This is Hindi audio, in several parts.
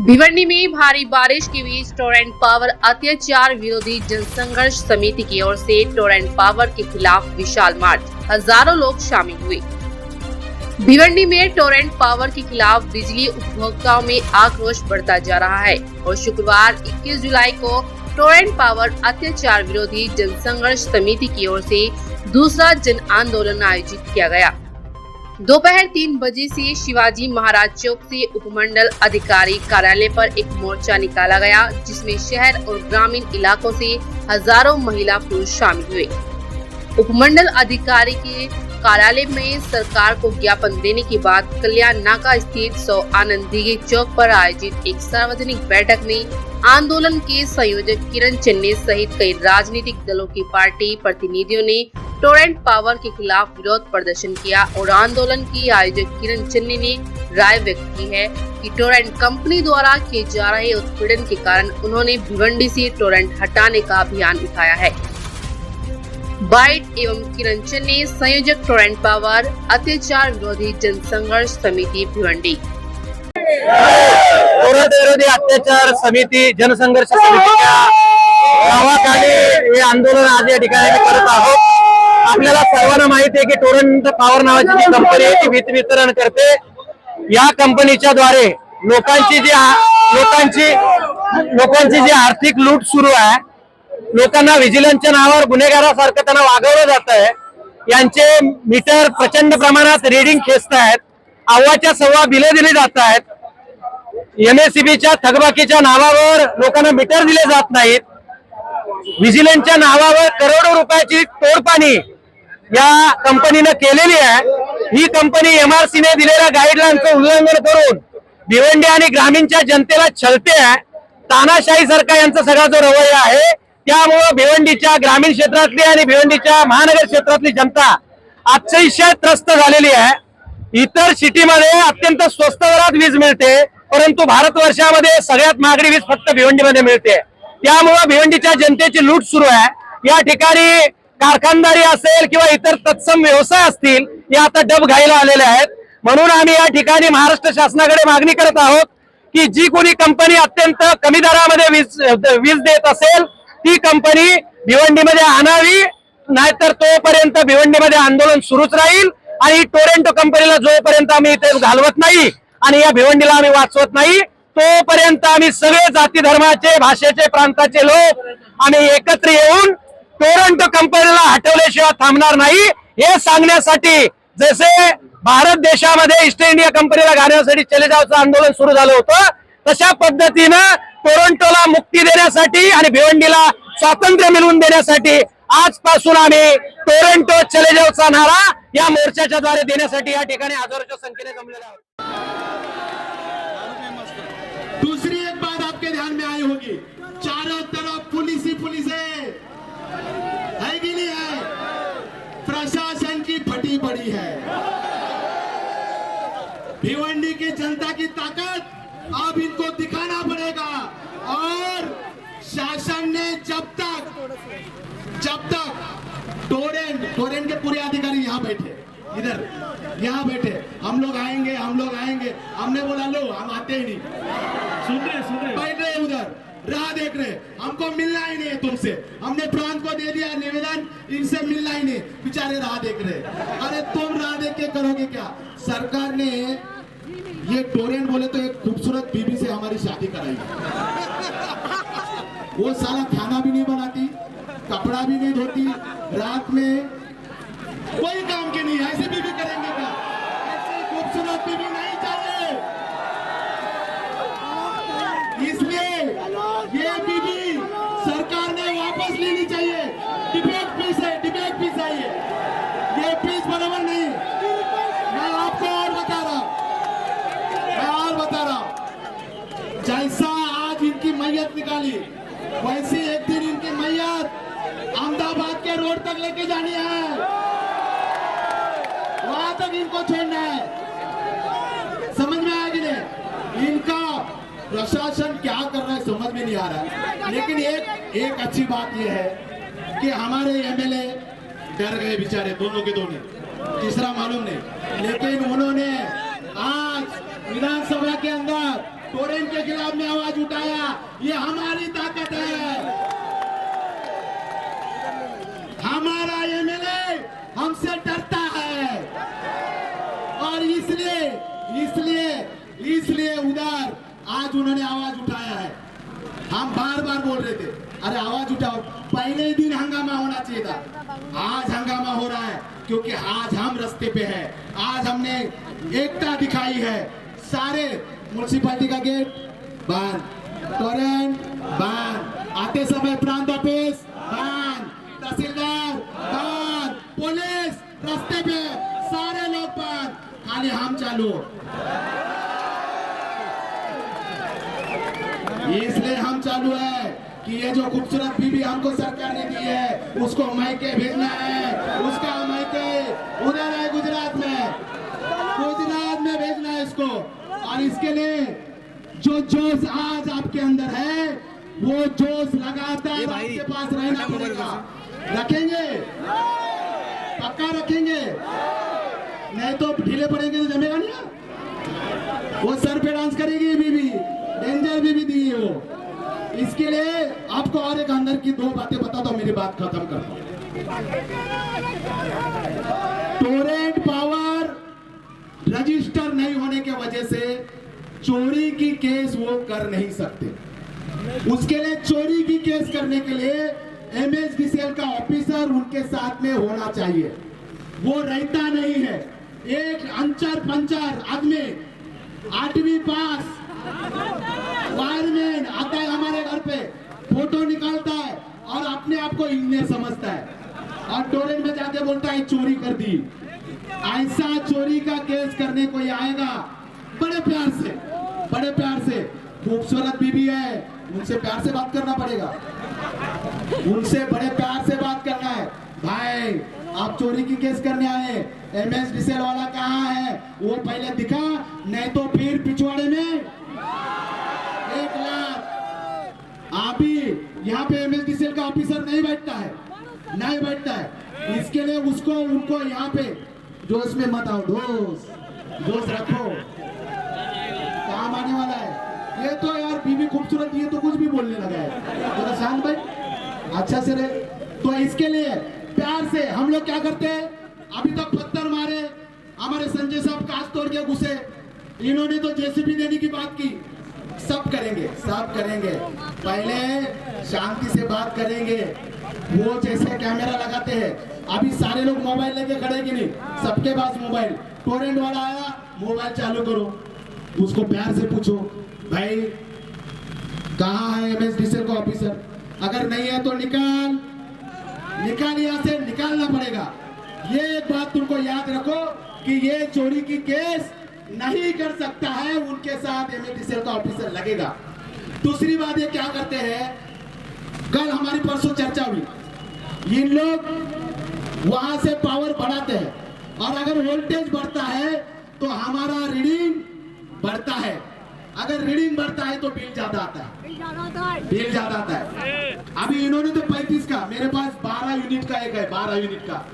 भिवंडी में भारी बारिश के बीच टोरेंट पावर अत्याचार विरोधी जनसंघर्ष समिति की ओर से टोरेंट पावर के खिलाफ विशाल मार्च, हजारों लोग शामिल हुए। भिवंडी में टोरेंट पावर के खिलाफ बिजली उपभोक्ताओं में आक्रोश बढ़ता जा रहा है और शुक्रवार 21 जुलाई को टोरेंट पावर अत्याचार विरोधी जनसंघर्ष समिति की ओर से दूसरा जन आंदोलन आयोजित किया गया। दोपहर 3 बजे से शिवाजी महाराज चौक से उपमंडल अधिकारी कार्यालय पर एक मोर्चा निकाला गया, जिसमें शहर और ग्रामीण इलाकों से हजारों महिला पुरुष शामिल हुए। उपमंडल अधिकारी के कार्यालय में सरकार को ज्ञापन देने के बाद कल्याण नाका स्थित 100 आनंद दिघे चौक पर आयोजित एक सार्वजनिक बैठक में आंदोलन के संयोजक किरण चन्ने सहित कई राजनीतिक दलों की पार्टी प्रतिनिधियों ने टोरेंट पावर के खिलाफ विरोध प्रदर्शन किया और आंदोलन की आयोजक किरण चन्ने ने राय व्यक्त की है कि टोरेंट कंपनी द्वारा किए जा रहे उत्पीड़न के कारण उन्होंने भिवंडी से टोरेंट हटाने का अभियान उठाया है। बाइट एवं किरण चन्ने, संयोजक टोरेंट पावर अत्याचार विरोधी जनसंघर्ष समिति भिवंडी। टोरेंट विरोधी अत्याचार समिती जनसंघर्ष समितीच्या नावाखाली हे आंदोलन आज या ठिकाणी करत आहोत। आपल्याला सर्वांना माहिती आहे की टोरेंट पॉवर नावाची जी कंपनी आहे ती वीज वितरण करते। या कंपनीच्या द्वारे लोकांची जी आर्थिक लूट सुरू आहे, लोकांना विजिलन्सच्या नावावर गुन्हेगारासारखं त्यांना वागवलं जात आहे। यांचे मीटर प्रचंड प्रमाणात रीडिंग खेचत आहेत, अव्वाच्या सव्वा बिले दिली जात आहेत। एमएससीबीच्या थकबाकीच्या नावावर लोकांना मीटर दिले जात नाहीत। विजिलन्सच्या नावावर करोडो रुपयाची तोडपाणी या कंपनीने केलेली आहे। ही कंपनी एमआरसी ने दिलेल्या गाईडलाईनचं उल्लंघन करून भिवंडी आणि ग्रामीणच्या जनतेला छळते आहे। तानाशाही सरकार यांचा सगळा जो रवैया आहे, त्यामुळे भिवंडीच्या ग्रामीण क्षेत्रातली आणि भिवंडीच्या महानगर क्षेत्रातली जनता अतिशय त्रस्त झालेली आहे। इतर सिटीमध्ये अत्यंत स्वस्त दरात वीज मिळते, परंतु भारतवर्षामध्ये सगळ्यात महागडी वीज फक्त भिवंडीमध्ये मिळते। त्यामुळे भिवंडीच्या जनतेची लूट सुरू आहे। या ठिकाणी कारखानदारी असेल किंवा इतर तत्सम व्यवसाय असतील, हे आता डब घायला आलेले आहेत। म्हणून आम्ही या ठिकाणी महाराष्ट्र शासनाकडे मागणी करत आहोत की जी कोणी कंपनी अत्यंत कमी दरामध्ये वीज देत असेल ती कंपनी भिवंडीमध्ये आणावी, नाहीतर तोपर्यंत भिवंडीमध्ये आंदोलन सुरूच राहील। आणि टोरेंट कंपनीला जोपर्यंत आम्ही इथे घालवत नाही आणि या भिवंडीला आम्ही वाचवत नाही, तोपर्यंत आम्ही सगळे जाती धर्माचे, भाषेचे, प्रांताचे लोक आम्ही एकत्र येऊन टोरेंट कंपनीला हटवल्याशिवाय थांबणार नाही। हे सांगण्यासाठी जसे भारत देशामध्ये ईस्ट इंडिया कंपनीला घालण्यासाठी चले जावचं आंदोलन सुरू झालं होतं, तशा पद्धतीनं टोरंटोला मुक्ती देण्यासाठी आणि भिवंडीला स्वातंत्र्य मिळवून देण्यासाठी आजपासून आम्ही टोरंटो चले जावचा नारा या मोर्चाच्या द्वारे देण्यासाठी या ठिकाणी हजारोच्या संख्येने जमलेला आहोत। दूसरी एक बात आपके ध्यान में आई होगी, चारों तरफ पुलिस ही पुलिस है कि नहीं है? प्रशासन की फटी पड़ी है। भिवंडी की जनता की ताकत अब इनको दिखाना पड़ेगा और शासन ने जब तक टोरेंट के पूरे अधिकारी यहाँ बैठे, यहाँ बैठे, हम लोग आएंगे, हमने बोला लो हम आते ही नहीं, सुन रहे बैठ रहे उधर राह देख रहे, हमको मिलना ही नहीं है तुमसे। हमने प्रांत को दे दिया निवेदन, इनसे मिलना ही नहीं, बेचारे राह देख रहे। अरे तुम राह देख के करोगे क्या? सरकार ने ये टोरेंट बोले तो एक खूबसूरत बीबी से हमारी शादी कराई, वो साला खाना भी नहीं बनाती, कपड़ा भी नहीं धोती, रात में कोई काम के नहीं, ऐसी बीबी करेंगे क्या? ऐसी खूबसूरत बीबी नहीं चाहिए। इसलिए ये बीबी सरकार ने वापस लेनी चाहिए। डिबेट पीस है ये पीस बराबर नहीं। मैं आपको और बता रहा हूं, जैसा आज इनकी मैयत निकाली, वैसी एक दिन इनकी मैयत अहमदाबाद के रोड तक लेके जानी है, वहां तक इनको छोड़ना है। समझ में आया कि नहीं? इनका प्रशासन क्या कर रहा है समझ में नहीं आ रहा। लेकिन एक अच्छी बात यह है कि हमारे एमएलए डर गए बेचारे, दोनों के दोनों, तीसरा मालूम नहीं, लेकिन उन्होंने आज विधानसभा के अंदर टोरेंट के खिलाफ में आवाज उठाया, ये हमारी ताकत है। हमारा एमएलए हमसे डरता है और इसलिए उधर आज उन्होंने आवाज उठाया है। हम बार बार बोल रहे थे अरे आवाज उठाओ, पहले ही दिन हंगामा होना चाहिए था। आज हंगामा हो रहा है क्योंकि आज हम रास्ते पे हैं। आज हमने एकता दिखाई है। सारे म्युनिसिपैलिटी का गेट बंद, टोरेंट बंद, आते समय प्रांत ऑफिस बंद, तहसीलदार बंद, पुलिस रास्ते पे, सारे लोग बंद, खाली हम चालू। इसलिए हम चालू है कि ये जो खूबसूरत बीबी हमको सरकार ने दी है उसको मायके भेजना है। उसका मायके उधर है गुजरात में भेजना है इसको। और इसके लिए जो जोश आज आपके अंदर है वो जोश लगातार आपके पास रहना पड़ेगा। रखेंगे, पक्का रखेंगे, नहीं तो ढीले पड़ेंगे तो जमेगा नहीं। वो सर पे डांस करेगी बीबी, डेंजर बीबी दी है वो। इसके लिए आपको और एक अंदर की दो बातें बताता हूं, मेरी बात खत्म करता हूं। टोरेंट पावर रजिस्टर नहीं होने के वजह से चोरी की केस वो कर नहीं सकते। उसके लिए चोरी की केस करने के लिए MSDCL का ऑफिसर उनके साथ में होना चाहिए। वो रहता नहीं है। एक अंचर पंचर आदमी 8वीं पास वायरमैन आता है हमारे घर पे, फोटो निकालता है और अपने आप को इंजीनियर समझता है और टोरेंट में जाके बोलता है चोरी कर दी। ऐसा चोरी का केस करने कोई आएगा बड़े प्यार से। खूबसूरत बीबी है, उनसे प्यार से बात करना पड़ेगा, उनसे बड़े प्यार से बात करना है। भाई आप चोरी की केस करने आए, MSDCL वाला कहाँ है वो पहले दिखा, नहीं तो फिर पिछवाड़े में 1 लाख। आप ही यहाँ पे MSDCL का ऑफिसर नहीं बैठता है। इसके लिए उनको यहाँ पे जोश में मत आओ, जोश रखो, काम आने वाला है। ये तो यार बीबी खूबसूरत, ये तो कुछ भी बोलने लगा है। तो शांत भाई अच्छा से रहे। तो इसके लिए प्यार से हम लोग क्या करते हैं, अभी तक पत्थर मारे, हमारे संजय साहब कांच तोड़ के घुसे, इन्होंने तो JCB देने की बात की। सब करेंगे, पहले शांति से बात करेंगे। वो जैसे कैमरा लगाते हैं, अभी सारे लोग मोबाइल लेके खड़े कि नहीं, सबके पास मोबाइल। टोरेंट वाला आया, मोबाइल चालू करो, उसको प्यार से पूछो भाई कहाँ है MSDCL का ऑफिसर, अगर नहीं है तो निकाल यहाँ से, निकालना पड़ेगा। ये एक बात तुमको याद रखो कि ये चोरी की केस नहीं कर सकता है, उनके साथ MSDCL का ऑफिसर लगेगा। दूसरी बात ये क्या करते हैं, कल हमारी परसों चर्चा हुई, इन लोग वहां से पावर बढ़ाते हैं और अगर वोल्टेज बढ़ता है तो हमारा रीडिंग बढ़ता है, अगर रीडिंग बढ़ता है तो बिल ज्यादा आता है। अभी इन्होंने तो 35 का, मेरे पास 12 यूनिट का एक है, 12 यूनिट का,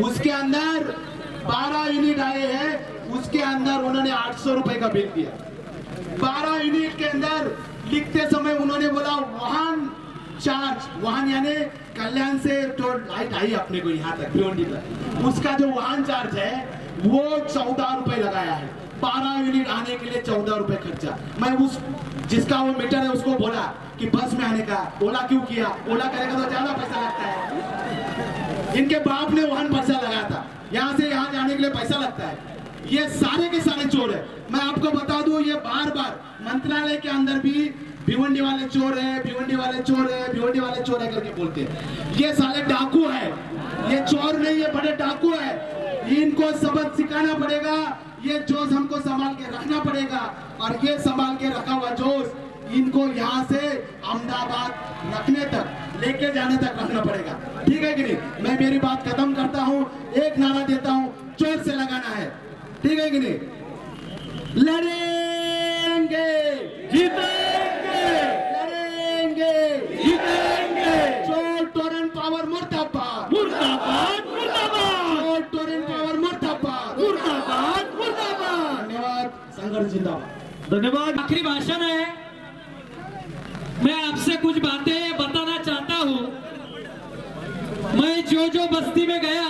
उसके अंदर 12 यूनिट आए हैं, उसके अंदर उन्होंने 800 रुपए का बिल दिया। 12 यूनिट के अंदर लिखते समय उन्होंने बोला वाहन चार्ज, वाहन यानी कल्याण से तो लाइट आई अपने को यहाँ तक भिवंडी तक, उसका जो वाहन चार्ज है वो 14 रुपए लगाया है। 12 यूनिट आने के लिए 14 रुपए खर्चा। मैं उस जिसका वो मीटर है उसको बोला कि बस में आने का, ओला क्यों किया, ओला करेगा तो ज्यादा पैसा लगता है। इनके बाप ने वाहन पर्चा लगाया था, यहाँ से यहाँ जाने के लिए पैसा लगता है। ये सारे के सारे चोर है। मैं आपको बता दूं, ये बार बार मंत्रालय के अंदर भी भिवंडी वाले चोर है, भिवंडी वाले चोर है करके बोलते हैं। ये साले डाकू है, ये चोर नहीं, ये बड़े डाकू है। इनको सबक सिखाना पड़ेगा, ये जोश हमको संभाल के रखना पड़ेगा और ये संभाल के रखा हुआ जोश इनको यहाँ से अहमदाबाद रखने तक, लेके जाने तक रखना पड़ेगा। ठीक है कि नहीं? मैं मेरी बात खत्म करता हूँ, एक नारा देता हूँ, जोर से लगाना है। ठीक है कि नहीं? लड़ेंगे, जीतेंगे, लड़ेंगे, जीतेंगे। चोर टोरेंट पावर मुर्दाबाद, मुर्दाबाद, मुर्दाबाद। चोर टोरेंट पावर मुर्दाबाद, मुर्दाबाद, मुर्दाबाद। धन्यवाद। संघर्ष जिंदाबाद। धन्यवाद। आखिरी भाषण है। मैं आपसे कुछ बातें बताना चाहता हूं। मैं जो बस्ती में गया,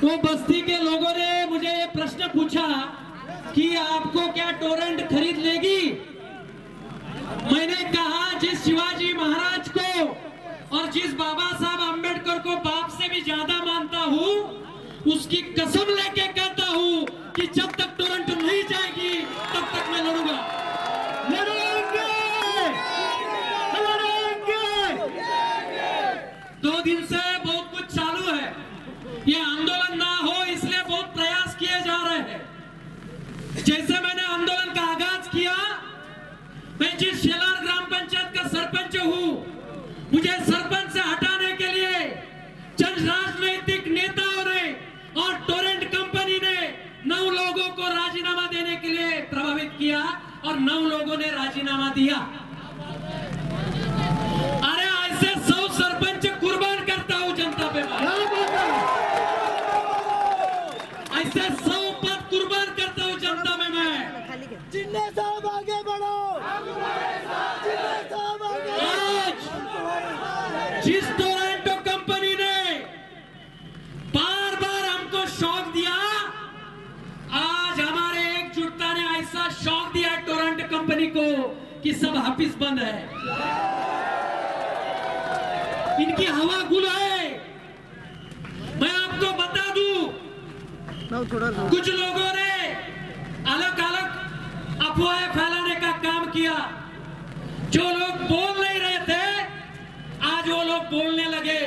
वो बस्ती के लोगों ने मुझे ये प्रश्न पूछा कि आपको क्या टोरेंट खरीद लेगी। मैंने कहा, जिस शिवाजी महाराज को और जिस बाबा साहब आम्बेडकर को बाप से भी ज्यादा मानता हूँ, उसकी कसम लेके कहता हूँ कि जब तक टोरंटो नहीं जाएगी तब तक मैं लड़ूंगा। लड़ेंगे, लड़ेंगे। 2 दिन से बहुत कुछ चालू है। ये आंदोलन ना हो इसलिए बहुत प्रयास किए जा रहे हैं। जैसे मैंने आंदोलन का आगाज किया, मैं जिस शेलार ग्राम पंचायत का सरपंच हूँ, मुझे सरपंच से हटाने के लिए चंद राजनीतिक नेताओं ने और टोरेंट कंपनी ने 9 लोगों को राजीनामा देने के लिए प्रभावित किया और 9 लोगों ने राजीनामा दिया। अरे ऐसे 100 सरपंच कुर्बान करता हूं जनता पे, ऐसे 100 पद कुर्बान करता हूं जनता में मैं। जिन्ने साहब आगे बढ़ो, जिस टोरंटो कंपनी ने बार बार हमको शौक दिया, आज हमारे एकजुटता ने ऐसा शौक दिया टोरंटो कंपनी को कि सब ऑफिस बंद है। इनकी हवा गुल है। मैं आपको बता दूं, कुछ लोगों ने अलग अलग अफवाहें फैलाने का काम किया। जो लोग बोल नहीं रहे थे, आज वो लोग बोलने लगे।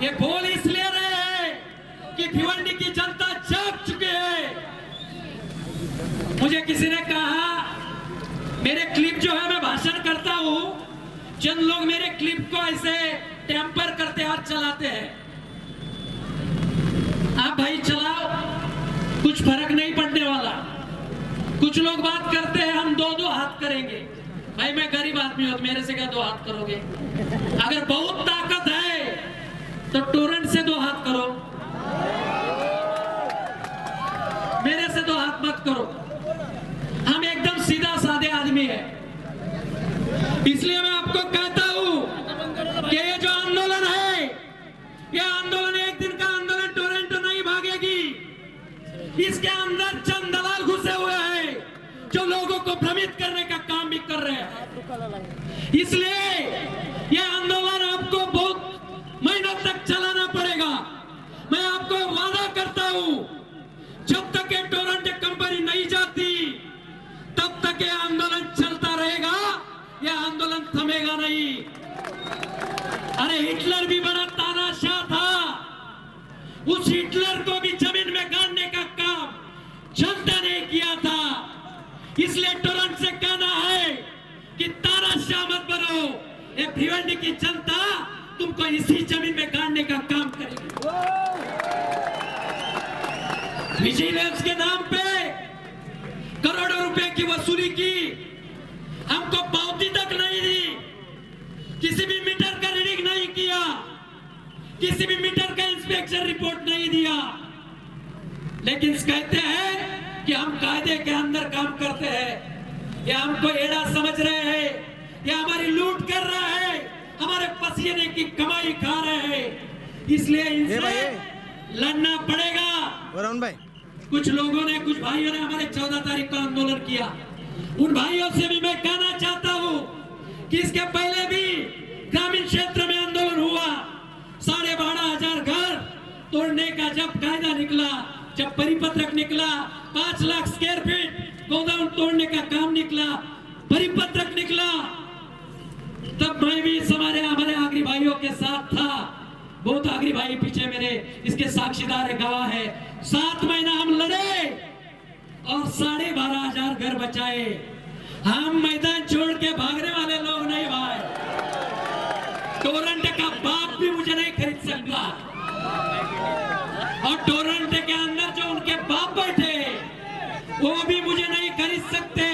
ये बोल इसलिए रहे हैं कि भिवंडी की जनता जाग चुके हैं। मुझे किसी ने कहा, मेरे क्लिप जो है मैं भाषण करता हूं, चंद लोग मेरे क्लिप को ऐसे टेम्पर करते हाथ चलाते हैं। आप भाई चलाओ, कुछ फर्क नहीं पड़ने वाला। कुछ लोग बात करते हैं हम 2-2 हाथ करेंगे। भाई मैं गरीब आदमी हूं, मेरे से क्या 2 हाथ करोगे? अगर बहुत ताकत है तो टोरेंट से 2 हाथ करो, मेरे से 2 हाथ मत करो। हम एकदम सीधा साधे आदमी है। इसलिए मैं आपको कहता हूं कि ये जो आंदोलन है, ये आंदोलन एक दिन का आंदोलन टोरंटो नहीं भागेगी। इसके अंदर चंद दलाल घुसे हुए हैं जो लोगों को भ्रमित करने का काम भी कर रहे हैं। इसलिए यह आंदोलन आपको बहुत महीनों तक चलाना पड़ेगा। मैं आपको वादा करता हूं, जब तक ये टोरंटो कंपनी नहीं जाती तब तक ये आंदोलन चलता रहेगा। यह आंदोलन थमेगा नहीं। अरे हिटलर भी बड़ा तानाशाह था। उस हिटलर को भी जमीन में गाड़ने का काम जनता ने किया था। इसलिए टोरंटो से कहना है कि तानाशाह मत बनो। ये भिवंडी की जनता तुमको इसी जमीन में गाड़ने का काम करेगी। विजिलेंस के नाम पे करोड़ों रुपए की वसूली की, हमको पावती तक नहीं दी, किसी भी मीटर का रीडिंग नहीं किया, किसी भी मीटर का इंस्पेक्शन रिपोर्ट नहीं दिया। लेकिन कहते हैं कि हम कायदे के अंदर काम करते हैं। या हमको एड़ा समझ रहे हैं, या हमारी लूट कर रहे हैं, हमारे पसीने की कमाई खा रहे हैं। इसलिए इनसे लड़ना पड़ेगा। वरुण भाई, कुछ लोगों ने, कुछ भाइयों ने हमारे 14 तारीख को आंदोलन किया। उन भाइयों से भी मैं कहना चाहता हूं कि इसके पहले भी ग्रामीण क्षेत्र में आंदोलन हुआ। 12,500 घर तोड़ने का जब कायदा निकला, जब परिपत्रक निकला, 5 लाख स्क्वायर फीट गोदाम तोड़ने का काम निकला, परिपत्रक निकला, तब मैं भी हमारे आगरी भाइयों के साथ था। बहुत आगरी भाई पीछे मेरे इसके साक्षीदार है, गवाह है। 7 महीना हम लड़े और 12,500 घर बचाए। हम मैदान छोड़ के भागने वाले लोग नहीं भाई। टोरंटो का बाप भी मुझे नहीं खरीद सकता, और टोरंटो के अंदर जो उनके बाप बैठे वो भी मुझे नहीं खरीद सकते।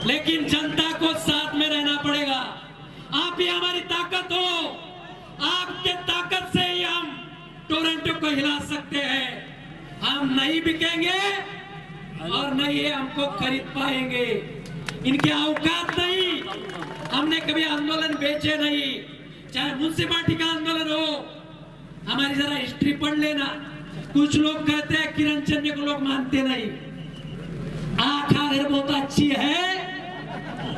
लेकिन जनता को साथ में रहना पड़ेगा। आप ही हमारी ताकत हो, आपके ताकत से ही हम टोरंटो को हिला सकते हैं। हम नहीं बिकेंगे और न ये हमको खरीद पाएंगे। इनकी औकात नहीं। हमने कभी आंदोलन बेचे नहीं, चाहे म्युनिसिपालिटी का आंदोलन हो। हमारी जरा हिस्ट्री पढ़ लेना। कुछ लोग कहते हैं किरण चंद को लोग मानते नहीं। आंख अगर बहुत अच्छी है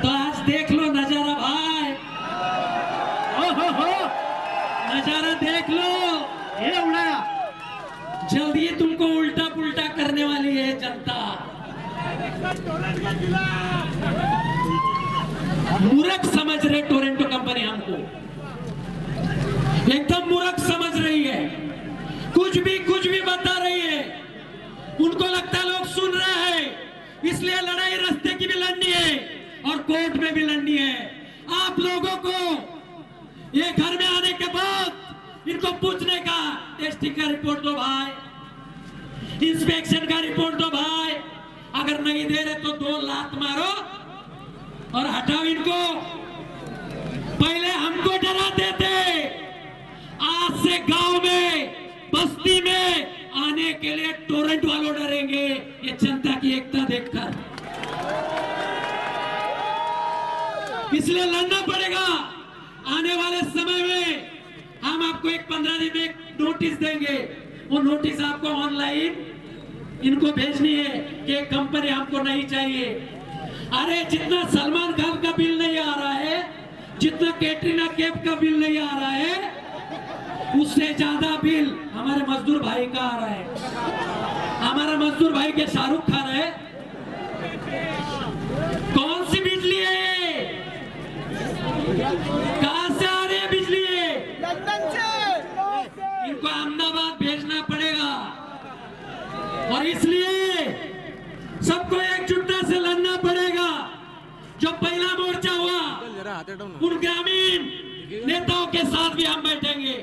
तो आज देख लो नजारा भाई। नजारा देख लो, ये उड़ाया। जल्दी तुमको उल्टा पुल्टा करने वाली है जनता। मूर्ख समझ रहे टोरेंटो कंपनी हमको, एकदम मूर्ख समझ रही है। कुछ भी बता रही है। उनको लगता है लोग सुन रहे हैं, इसलिए लड़ाई रास्ते की भी लड़नी है और कोर्ट में भी लड़नी है। आप लोगों को ये घर में आने के बाद इनको पूछने का, टेस्टिंग का रिपोर्ट दो भाई, इंस्पेक्शन का रिपोर्ट दो भाई। अगर नहीं दे रहे तो 2 लात मारो और हटाओ इनको। पहले हमको डराते थे, आज से गांव में, बस्ती में आने के लिए टोरेंट वालों डरेंगे, ये जनता की एकता देखकर। इसलिए लड़ना पड़ेगा। आने वाले समय में हम आपको एक 15 दिन में एक नोटिस देंगे। वो नोटिस आपको ऑनलाइन इनको भेजनी है कि कंपनी हमको नहीं चाहिए। अरे जितना सलमान खान का बिल नहीं आ रहा है, जितना कैटरीना कैफ का बिल नहीं आ रहा है, उससे ज्यादा बिल हमारे मजदूर भाई का आ रहा है। हमारा मजदूर भाई के शाहरुख खा रहे। कौन सी बिजली है ये? कहां से आ रही है बिजली? लंदन से। इनको अहमदाबाद भेजना पड़ेगा और इसलिए सबको एकजुटता से लड़ना पड़ेगा। जो पहला मोर्चा हुआ उन ग्रामीण नेताओं के साथ भी हम बैठेंगे,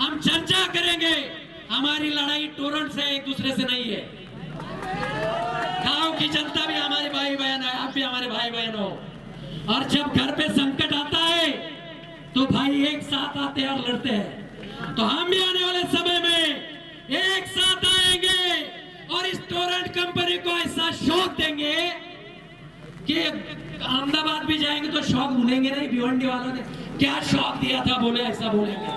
हम चर्चा करेंगे। हमारी लड़ाई टोरेंट से एक दूसरे से नहीं है। गांव की जनता भी हमारे भाई बहन है, आप भी हमारे भाई बहन हो। और जब घर पे संकट आता है तो भाई एक साथ आते हैं और लड़ते हैं। तो हम भी आने वाले समय में एक साथ आएंगे और इस टोरेंट कंपनी को ऐसा शौक देंगे कि अहमदाबाद भी जाएंगे तो शौक भूलेंगे नहीं। भिवंडी वालों ने क्या शौक दिया था, बोले ऐसा बोलेंगे।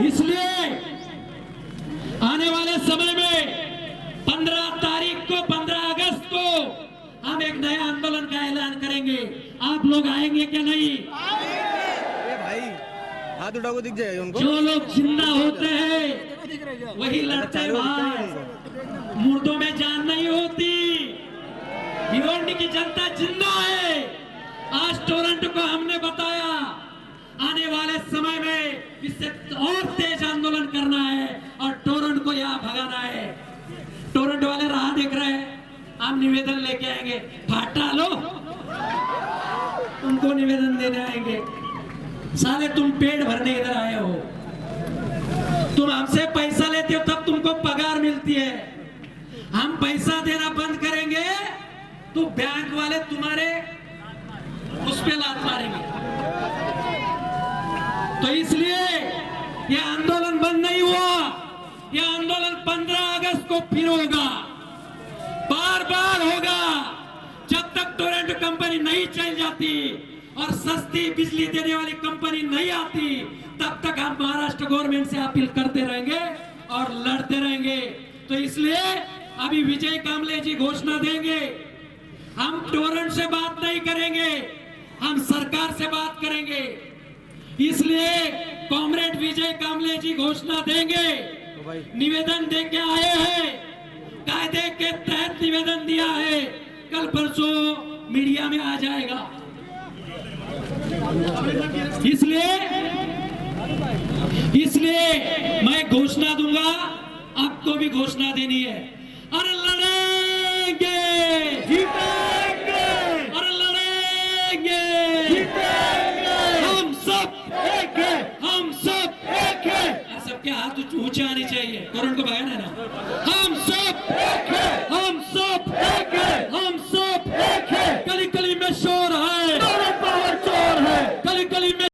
इसलिए आने वाले समय में 15 तारीख को, 15 अगस्त को हम एक नया आंदोलन का ऐलान करेंगे। आप लोग आएंगे क्या? नहीं? ये भाई हाथ उठाओ, दिख जाएगा उनको। जो लोग जिंदा होते हैं वही लड़ते हैं भाई। मुर्दों में जान नहीं होती। भिवंडी की जनता जिंदा है। आज टोरेंट को हमने बताया आने वाले समय में इससे और तेज आंदोलन करना है और टोरेंट को यहाँ भगाना है। टोरेंट वाले राह देख रहे हैं, हम निवेदन लेके आएंगे। फाटा लो, उनको निवेदन देने आएंगे। साले तुम पेट भरने इधर आए हो, तुम हमसे पैसा लेते हो तब तुमको पगार मिलती है। हम पैसा देना बंद करेंगे तो बैंक वाले तुम्हारे उस पे लात मारेंगे। तो इसलिए ये आंदोलन बंद नहीं हुआ। ये आंदोलन 15 अगस्त को फिर होगा, बार बार होगा। जब तक टोरेंट कंपनी नहीं चल जाती और सस्ती बिजली देने वाली कंपनी नहीं आती, तब तक हम महाराष्ट्र गवर्नमेंट से अपील करते रहेंगे और लड़ते रहेंगे। तो इसलिए अभी विजय कामले जी घोषणा देंगे। हम टोरेंट से बात नहीं करेंगे, हम सरकार से बात करेंगे। इसलिए कॉमरेड विजय कामले जी घोषणा देंगे। निवेदन दे के आए हैं, कायदे के तहत निवेदन दिया है। कल परसों मीडिया में आ जाएगा। इसलिए मैं घोषणा दूंगा, आपको भी घोषणा देनी है। और लड़ेंगे, जीतेंगे और लड़ेंगे, जीतेंगे। हम सब एक है, हम सब एक है, और सबके हाथ ऊंचे आने चाहिए। कोरोना को भगाना है ना। हम सब एक है, हम सब एक है, हम सब एक है। गली गली में शोर है, टोरेंट पावर चोर है। गली गली में